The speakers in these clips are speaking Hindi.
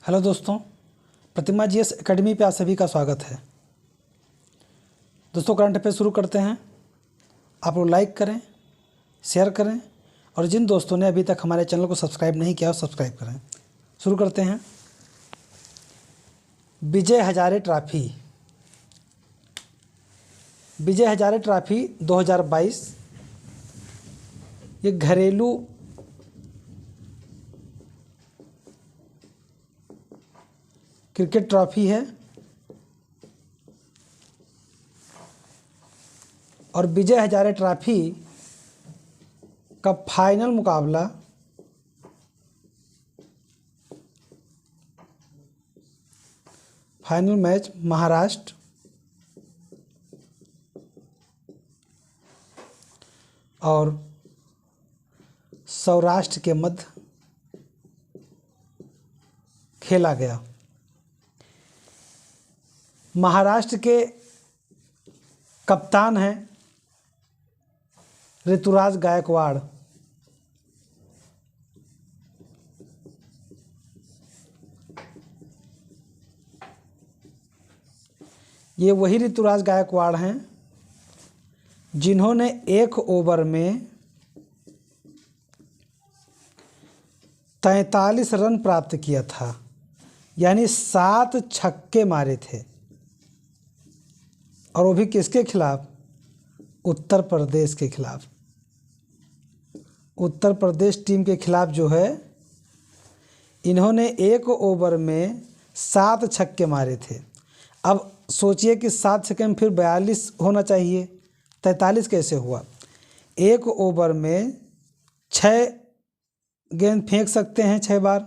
हेलो दोस्तों, प्रतिमा जीएस एकेडमी पे आप सभी का स्वागत है। दोस्तों, करंट अफेयर शुरू करते हैं। आप लोग लाइक करें, शेयर करें और जिन दोस्तों ने अभी तक हमारे चैनल को सब्सक्राइब नहीं किया वो सब्सक्राइब करें। शुरू करते हैं। विजय हजारे ट्रॉफी 2022 ये घरेलू क्रिकेट ट्रॉफी है और विजय हजारे ट्रॉफी का फाइनल मुकाबला फाइनल मैच महाराष्ट्र और सौराष्ट्र के मध्य खेला गया। महाराष्ट्र के कप्तान हैं ऋतुराज गायकवाड़। ये वही ऋतुराज गायकवाड़ हैं जिन्होंने एक ओवर में 43 रन प्राप्त किया था, यानी 7 छक्के मारे थे, और वो भी किसके खिलाफ? उत्तर प्रदेश के खिलाफ। उत्तर प्रदेश टीम के खिलाफ जो है, इन्होंने एक ओवर में 7 छक्के मारे थे। अब सोचिए कि 7 छक्के में फिर 42 होना चाहिए, 43 कैसे हुआ? एक ओवर में 6 गेंद फेंक सकते हैं 6 बार,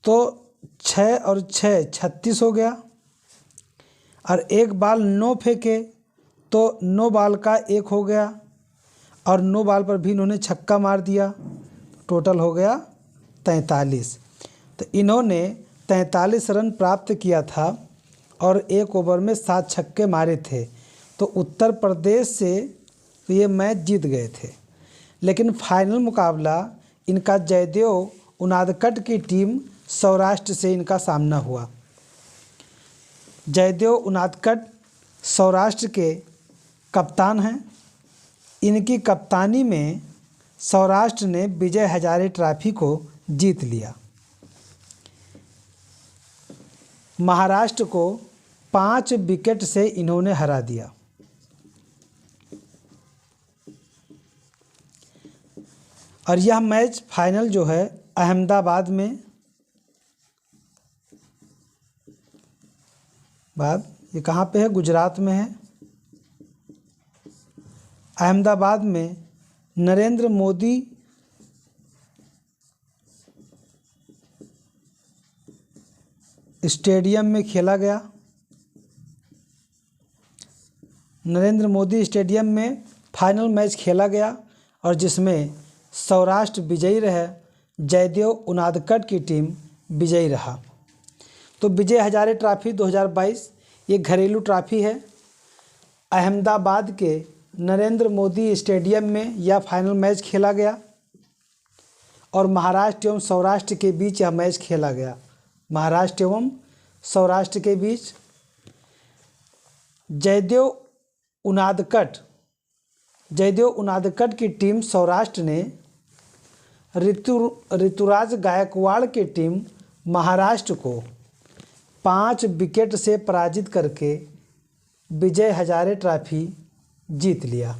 तो 6 और 6 36 हो गया, और एक बाल 9 फेंके तो 9 बाल का 1 हो गया, और 9 बाल पर भी इन्होंने छक्का मार दिया, टोटल हो गया 43। तो इन्होंने 43 रन प्राप्त किया था और एक ओवर में 7 छक्के मारे थे, तो उत्तर प्रदेश से ये मैच जीत गए थे। लेकिन फाइनल मुकाबला इनका जयदेव उनादकट की टीम सौराष्ट्र से इनका सामना हुआ। जयदेव उनादकट सौराष्ट्र के कप्तान हैं। इनकी कप्तानी में सौराष्ट्र ने विजय हजारे ट्रॉफी को जीत लिया। महाराष्ट्र को 5 विकेट से इन्होंने हरा दिया। और यह मैच फाइनल जो है अहमदाबाद में ये कहाँ पे है? गुजरात में है। अहमदाबाद में नरेंद्र मोदी स्टेडियम में खेला गया। नरेंद्र मोदी स्टेडियम में फाइनल मैच खेला गया और जिसमें सौराष्ट्र विजयी रहे, जयदेव उनादकट की टीम विजयी रहा। तो विजय हजारे ट्रॉफी 2022 ये घरेलू ट्रॉफी है। अहमदाबाद के नरेंद्र मोदी स्टेडियम में यह फाइनल मैच खेला गया और महाराष्ट्र एवं सौराष्ट्र के बीच यह मैच खेला गया। महाराष्ट्र एवं सौराष्ट्र के बीच जयदेव उनादकट की टीम सौराष्ट्र ने ऋतुराज गायकवाड़ की टीम महाराष्ट्र को 5 विकेट से पराजित करके विजय हजारे ट्रॉफी जीत लिया।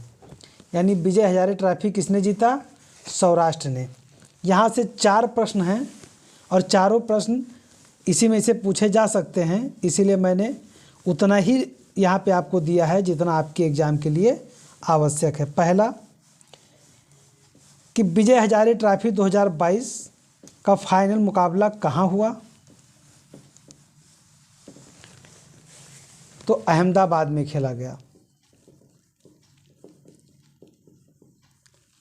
यानी विजय हजारे ट्रॉफी किसने जीता? सौराष्ट्र ने। यहाँ से 4 प्रश्न हैं और चारों प्रश्न इसी में से पूछे जा सकते हैं, इसीलिए मैंने उतना ही यहाँ पे आपको दिया है जितना आपके एग्ज़ाम के लिए आवश्यक है। पहला कि विजय हजारे ट्रॉफी 2022 का फाइनल मुकाबला कहाँ हुआ? तो अहमदाबाद में खेला गया।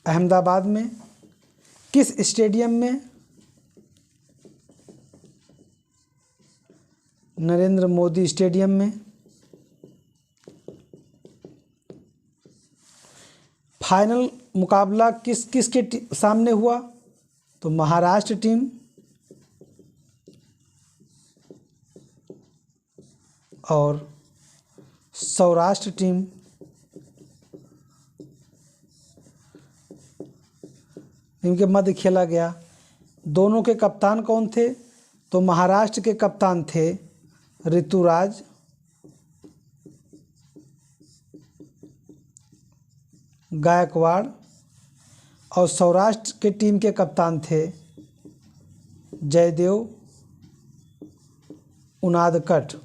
अहमदाबाद में किस स्टेडियम में? नरेंद्र मोदी स्टेडियम में। फाइनल मुकाबला किस किस के सामने हुआ? तो महाराष्ट्र टीम और सौराष्ट्र टीम इनके मध्य खेला गया। दोनों के कप्तान कौन थे? तो महाराष्ट्र के कप्तान थे ऋतुराज गायकवाड़ और सौराष्ट्र के टीम के कप्तान थे जयदेव उनादकट।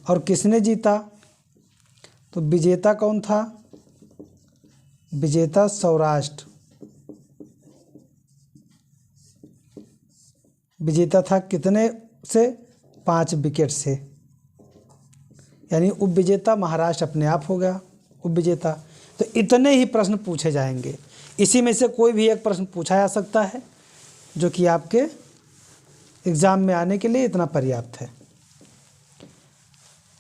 और किसने जीता? तो विजेता कौन था? विजेता सौराष्ट्र। विजेता था कितने से? 5 विकेट से। यानी उपविजेता महाराष्ट्र अपने आप हो गया उपविजेता। तो इतने ही प्रश्न पूछे जाएंगे, इसी में से कोई भी एक प्रश्न पूछा जा सकता है जो कि आपके एग्ज़ाम में आने के लिए इतना पर्याप्त है।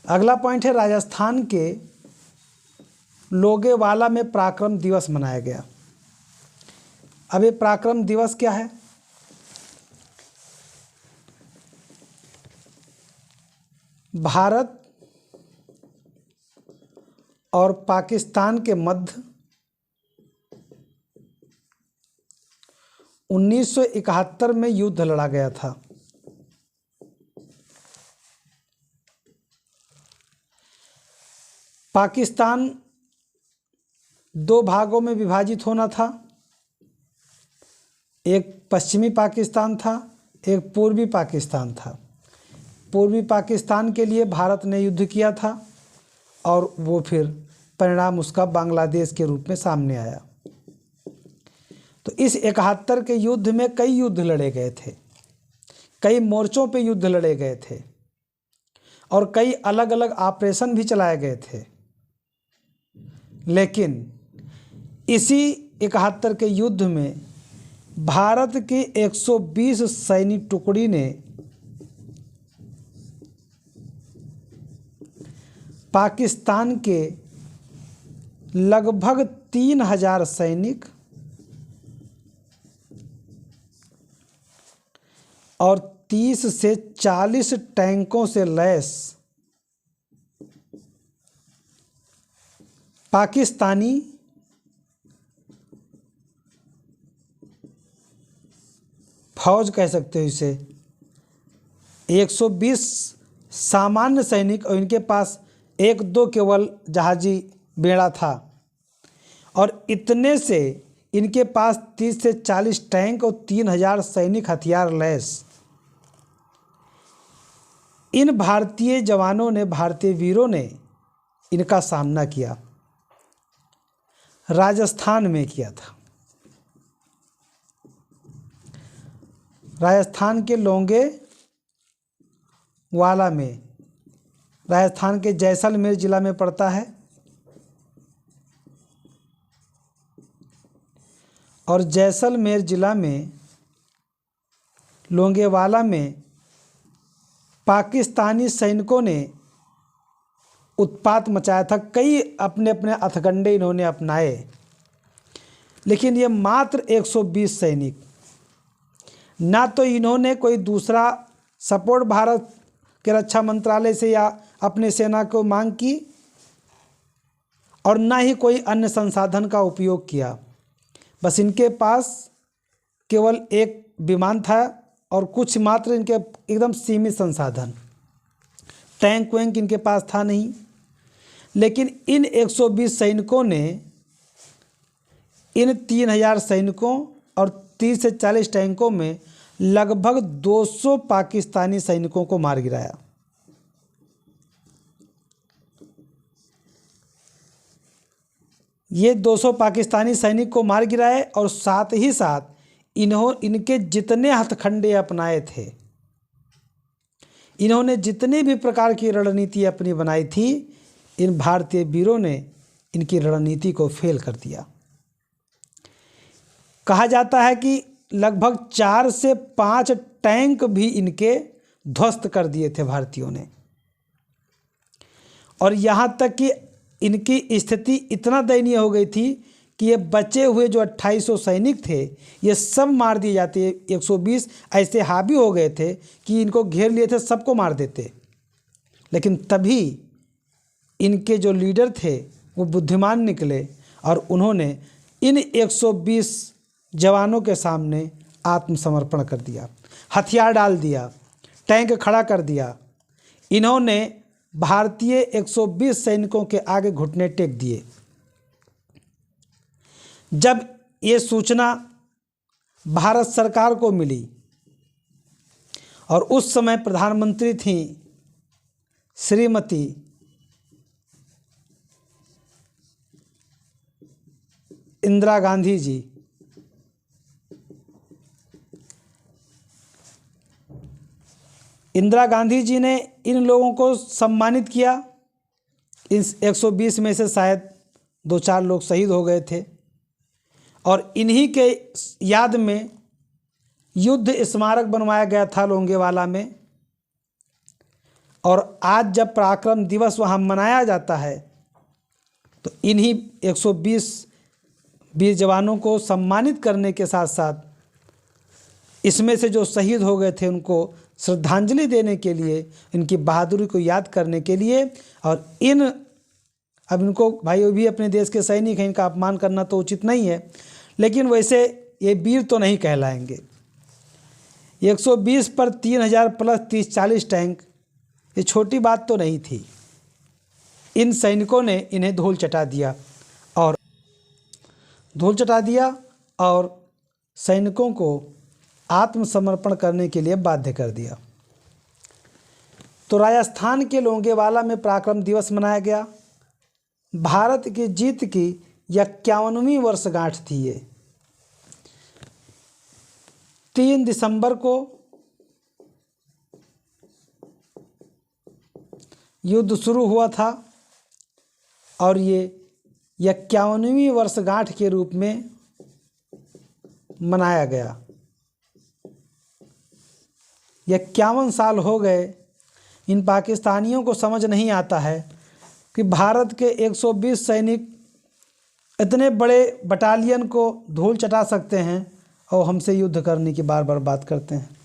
अगला पॉइंट है राजस्थान के लोगेवाला में पराक्रम दिवस मनाया गया। अब ये पराक्रम दिवस क्या है? भारत और पाकिस्तान के मध्य 1971 में युद्ध लड़ा गया था। पाकिस्तान 2 भागों में विभाजित होना था। एक पश्चिमी पाकिस्तान था, एक पूर्वी पाकिस्तान था। पूर्वी पाकिस्तान के लिए भारत ने युद्ध किया था और वो फिर परिणाम उसका बांग्लादेश के रूप में सामने आया। तो इस 71 के युद्ध में कई युद्ध लड़े गए थे, कई मोर्चों पे युद्ध लड़े गए थे और कई अलग अलग ऑपरेशन भी चलाए गए थे। लेकिन इसी 71 के युद्ध में भारत की 120 सैनिक टुकड़ी ने पाकिस्तान के लगभग 3000 सैनिक और 30 से 40 टैंकों से लैस पाकिस्तानी फौज कह सकते हो इसे, 120 सामान्य सैनिक और इनके पास 1-2 केवल जहाजी बेड़ा था और इतने से इनके पास 30 से 40 टैंक और 3000 सैनिक हथियार लैस इन भारतीय जवानों ने, भारतीय वीरों ने इनका सामना किया। राजस्थान में किया था। राजस्थान के लोंगेवाला में, राजस्थान के जैसलमेर जिला में पड़ता है। और जैसलमेर जिला में लोंगेवाला में पाकिस्तानी सैनिकों ने उत्पात मचाया था। कई अपने अपने हथकंडे इन्होंने अपनाए, लेकिन ये मात्र 120 सैनिक, ना तो इन्होंने कोई दूसरा सपोर्ट भारत के रक्षा मंत्रालय से या अपने सेना को मांग की और ना ही कोई अन्य संसाधन का उपयोग किया। बस इनके पास केवल एक विमान था और कुछ मात्र इनके एकदम सीमित संसाधन, टैंक वैंक इनके पास था नहीं। लेकिन इन 120 सैनिकों ने इन 3000 सैनिकों और 30 से 40 टैंकों में लगभग 200 पाकिस्तानी सैनिकों को मार गिराया। ये 200 पाकिस्तानी सैनिक को मार गिराए और साथ ही साथ इनके जितने हथकंडे अपनाए थे, इन्होंने जितने भी प्रकार की रणनीति अपनी बनाई थी, इन भारतीय वीरों ने इनकी रणनीति को फेल कर दिया। कहा जाता है कि लगभग 4 से 5 टैंक भी इनके ध्वस्त कर दिए थे भारतीयों ने। और यहाँ तक कि इनकी स्थिति इतना दयनीय हो गई थी कि ये बचे हुए जो 2800 सैनिक थे, ये सब मार दिए जाते। 120 ऐसे हावी हो गए थे कि इनको घेर लिए थे, सबको मार देते। लेकिन तभी इनके जो लीडर थे वो बुद्धिमान निकले और उन्होंने इन 120 जवानों के सामने आत्मसमर्पण कर दिया, हथियार डाल दिया, टैंक खड़ा कर दिया। इन्होंने भारतीय 120 सैनिकों के आगे घुटने टेक दिए। जब ये सूचना भारत सरकार को मिली और उस समय प्रधानमंत्री थी श्रीमती इंदिरा गांधी जी, इंदिरा गांधी जी ने इन लोगों को सम्मानित किया। इस 120 में से शायद 2-4 लोग शहीद हो गए थे और इन्हीं के याद में युद्ध स्मारक बनवाया गया था लोंगेवाला में। और आज जब पराक्रम दिवस वहाँ मनाया जाता है तो इन्हीं 120 वीर जवानों को सम्मानित करने के साथ साथ इसमें से जो शहीद हो गए थे उनको श्रद्धांजलि देने के लिए, इनकी बहादुरी को याद करने के लिए। और अब इनको भाई वो भी अपने देश के सैनिक हैं, इनका अपमान करना तो उचित नहीं है, लेकिन वैसे ये वीर तो नहीं कहलाएंगे। 120 पर 3000 प्लस 30-40 टैंक, ये छोटी बात तो नहीं थी। इन सैनिकों ने इन्हें धूल चटा दिया और सैनिकों को आत्मसमर्पण करने के लिए बाध्य कर दिया। तो राजस्थान के लोंगेवाला में पराक्रम दिवस मनाया गया। भारत की जीत की 51वीं वर्षगांठ थी ये। 3 दिसंबर को युद्ध शुरू हुआ था और ये 51वीं वर्षगांठ के रूप में मनाया गया। 51 साल हो गए। इन पाकिस्तानियों को समझ नहीं आता है कि भारत के 120 सैनिक इतने बड़े बटालियन को धूल चटा सकते हैं और हमसे युद्ध करने की बार बार बात करते हैं।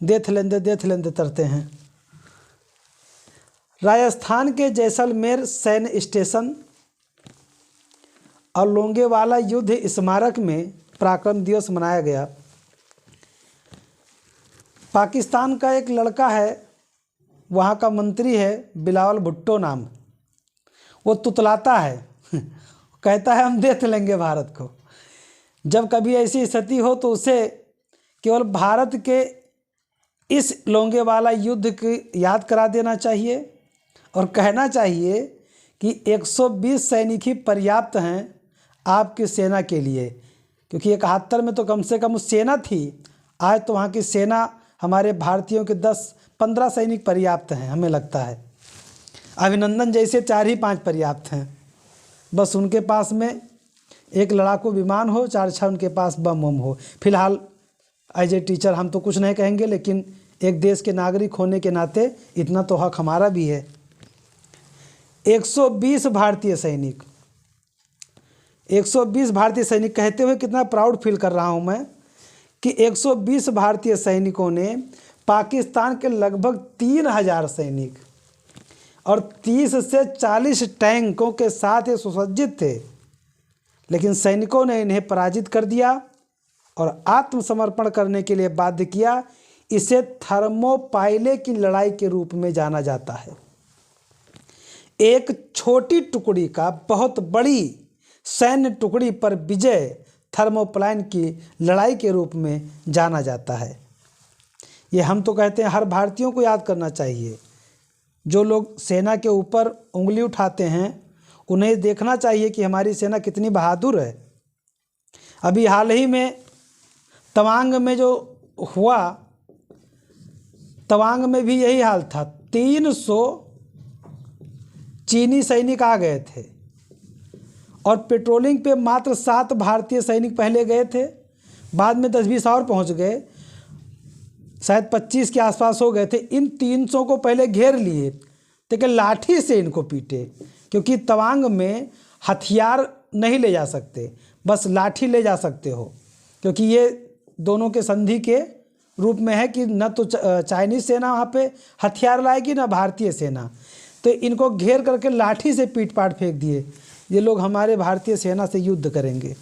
देख लेंदे तरते हैं। राजस्थान के जैसलमेर सैन्य स्टेशन और लोंगेवाला युद्ध स्मारक में पराक्रम दिवस मनाया गया। पाकिस्तान का एक लड़का है, वहाँ का मंत्री है बिलावल भुट्टो नाम, वो तुतलाता है कहता है हम देख लेंगे भारत को। जब कभी ऐसी स्थिति हो तो उसे केवल भारत के इस लोंगेवाला युद्ध की याद करा देना चाहिए और कहना चाहिए कि 120 सैनिक ही पर्याप्त हैं आपकी सेना के लिए, क्योंकि 71 में तो कम से कम उस सेना थी। आज तो वहाँ की सेना हमारे भारतीयों के 10-15 सैनिक पर्याप्त हैं, हमें लगता है। अभिनंदन जैसे 4 ही 5 पर्याप्त हैं। बस उनके पास में एक लड़ाकू विमान हो, 4-6 उनके पास बम हो। फिलहाल एज ए टीचर हम तो कुछ नहीं कहेंगे, लेकिन एक देश के नागरिक होने के नाते इतना तो हक हमारा भी है। 120 भारतीय सैनिक, 120 भारतीय सैनिक कहते हुए कितना प्राउड फील कर रहा हूँ मैं कि 120 भारतीय सैनिकों ने पाकिस्तान के लगभग 3000 सैनिक और 30 से 40 टैंकों के साथ ये सुसज्जित थे, लेकिन सैनिकों ने इन्हें पराजित कर दिया और आत्मसमर्पण करने के लिए बाध्य किया। इसे थर्मोपाइले की लड़ाई के रूप में जाना जाता है। एक छोटी टुकड़ी का बहुत बड़ी सैन्य टुकड़ी पर विजय थर्मोपाइल की लड़ाई के रूप में जाना जाता है। ये हम तो कहते हैं हर भारतीयों को याद करना चाहिए। जो लोग सेना के ऊपर उंगली उठाते हैं उन्हें देखना चाहिए कि हमारी सेना कितनी बहादुर है। अभी हाल ही में तवांग में जो हुआ, तवांग में भी यही हाल था। 300 चीनी सैनिक आ गए थे और पेट्रोलिंग पे मात्र 7 भारतीय सैनिक पहले गए थे, बाद में 10-20 और पहुंच गए, शायद 25 के आसपास हो गए थे। इन 300 को पहले घेर लिए, लेकिन लाठी से इनको पीटे, क्योंकि तवांग में हथियार नहीं ले जा सकते, बस लाठी ले जा सकते हो, क्योंकि ये दोनों के संधि के रूप में है कि न तो चाइनीज़ सेना वहाँ पे हथियार लाएगी न भारतीय सेना। तो इनको घेर करके लाठी से पीट पाट फेंक दिए, ये लोग हमारे भारतीय सेना से युद्ध करेंगे।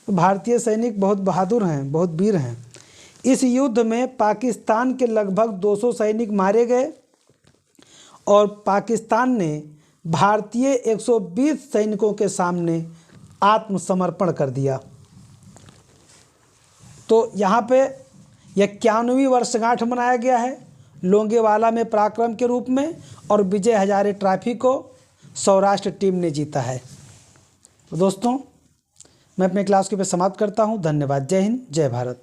तो भारतीय सैनिक बहुत बहादुर हैं, बहुत वीर हैं। इस युद्ध में पाकिस्तान के लगभग 200 सैनिक मारे गए और पाकिस्तान ने भारतीय 120 सैनिकों के सामने आत्मसमर्पण कर दिया। तो यहाँ पे 91वीं वर्षगांठ मनाया गया है लोंगेवाला में पराक्रम के रूप में, और विजय हजारे ट्रॉफी को सौराष्ट्र टीम ने जीता है। तो दोस्तों, मैं अपने क्लास को पे समाप्त करता हूँ। धन्यवाद। जय हिंद, जय भारत।